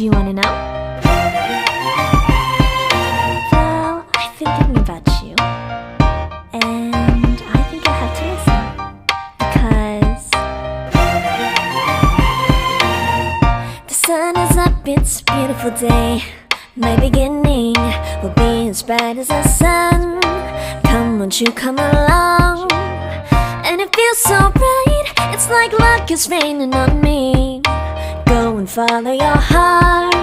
Do you wanna know? Well, I've been thinking about you, and I think I have to listen, because the sun is up, it's a beautiful day. My beginning will be as bright as the sun. Come, won't you come along? And it feels so bright, it's like luck is raining on me. Go and follow your heart,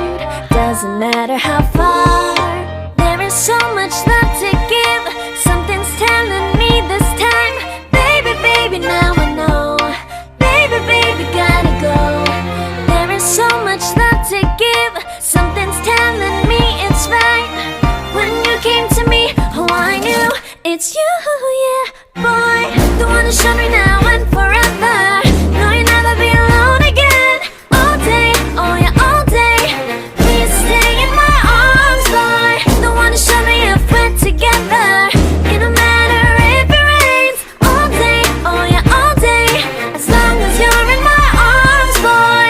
doesn't matter how far. There is so much love to give, something's telling me this time. Baby, baby, now I know. Baby, baby, gotta go. There is so much love to give, something's telling me it's right. When you came to me, oh I knew it's you, yeah, boy. The one who showed me now and forever. No, you'll never be alone again. All day, oh yeah, all day. Please stay in my arms, boy. The one who showed me if we're together. It don't matter if it rains. All day, oh yeah, all day. As long as you're in my arms, boy.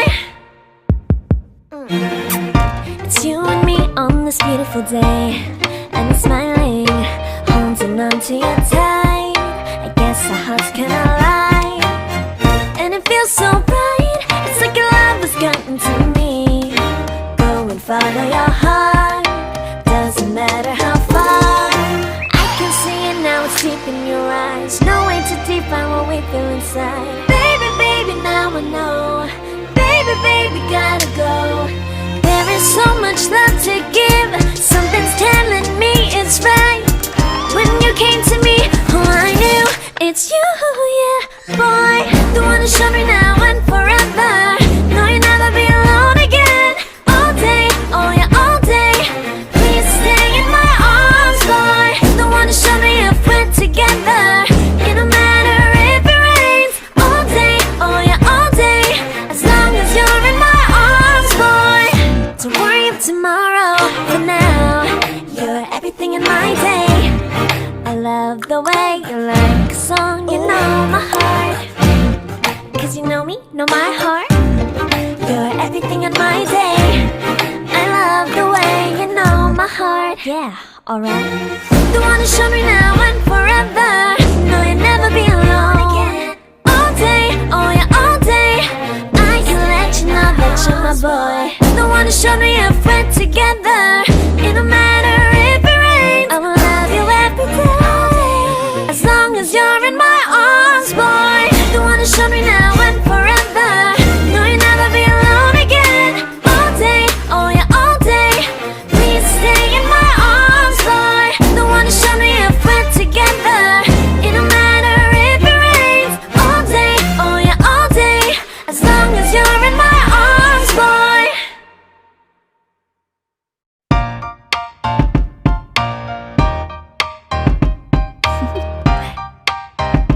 It's you and me on this beautiful day, and it's smiling, holding on to you tight. I guess our hearts can align, and it feels so bright. It's like your love has gotten to me. Go and follow your heart, doesn't matter how far. I can see it now, it's deep in your eyes. No way to define what we feel inside. Baby, baby, now I know. Baby, baby, gotta go. There is so much love to give, something's telling me it's right. When you came to me, oh I knew it's you, yeah, boy. The one who showed me now and forever. No, you'll never be alone again. All day, oh yeah, all day. Please stay in my arms, boy. The one who showed me if we're together. It don't matter if it rains. All day, oh yeah, all day. As long as you're in my arms, boy. Don't worry of tomorrow, for now you're everything in my day. I love the way you like a song, you know my heart. Cause you know me, know my heart. You're everything in my day. I love the way you know my heart. Yeah, alright. The one who showed me now and forever. No, you'll never be alone again. All day, oh yeah, all day. I can let you know that you're my boy. The one who showed me if we're together. It don't matter if it rains. I will love you every day. As long as you're in my arms, boy. The one who showed me now and forever. No, you'll never be alone again. All day, oh yeah, all day. Please stay in my arms, boy. The one who showed me if we're together. It don't matter if it rains. All day, oh yeah, all day. As long as you're in my arms, boy.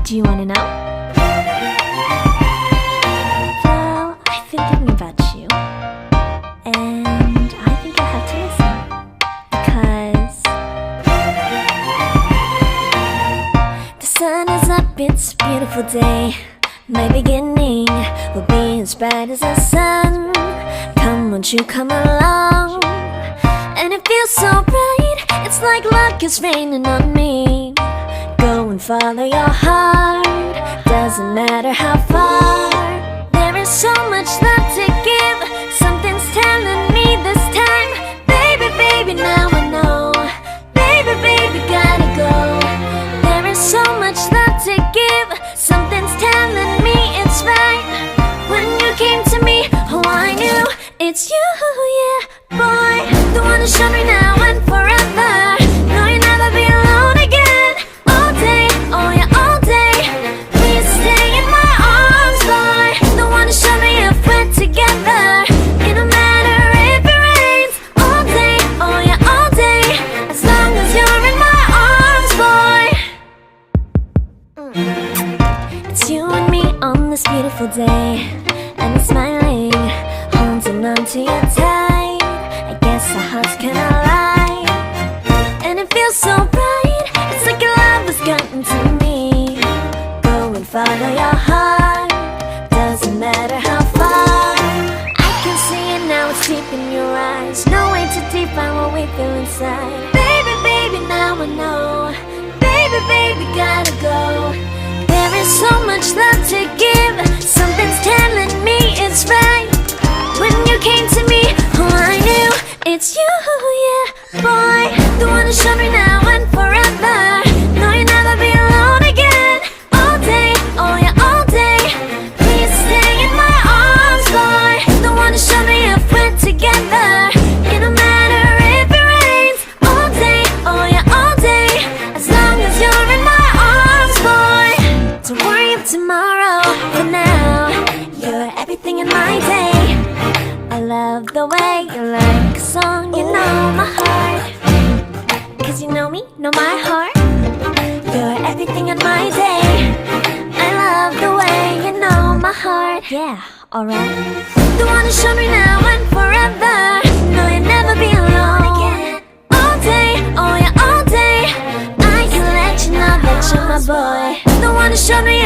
Do you wanna know? Well, I've been thinking about you, and I think I have to listen, because the sun is up, it's a beautiful day. My beginning will be as bright as the sun. Come, won't you come along? And it feels so bright, it's like luck is raining on me. Go and follow your heart, doesn't matter how far. There is so much love to give, something's telling me this time. Baby, baby, now I know. Baby, baby, gotta go. There is so much love to give, something's telling me it's right. When you came to me, oh I knew it's you, yeah, boy. The one who showed me now and forever. No, you'll never be alone again. All day, oh yeah, all day. Please stay in my arms, boy. The one who showed me if we're together. It don't matter There's no way to define what we feel inside. Baby, baby, now I know. Baby, baby, gotta go. There is so much love to give. Something's telling me it's right. When you came to me, oh, I knew it's you, yeah, boy. The one who showed me now and forever. No, you'll never be alone again. All day, oh yeah, all day. Please stay in my arms, boy. The one who showed me if we're together. It don't matter if it rains. All day, oh yeah, all day. As long as you're in my arms, boy. Don't worry of tomorrow. For now, you're everything in my day. I love the way you like a song. You know my heart. Cause you know me, know my heart. You're everything in my day. I love the way you know my heart. Yeah, alright. The one who showed me now and forever. No, you'll never be alone again. All day, oh yeah, all day. I can let you know that you're my boy. The one who showed me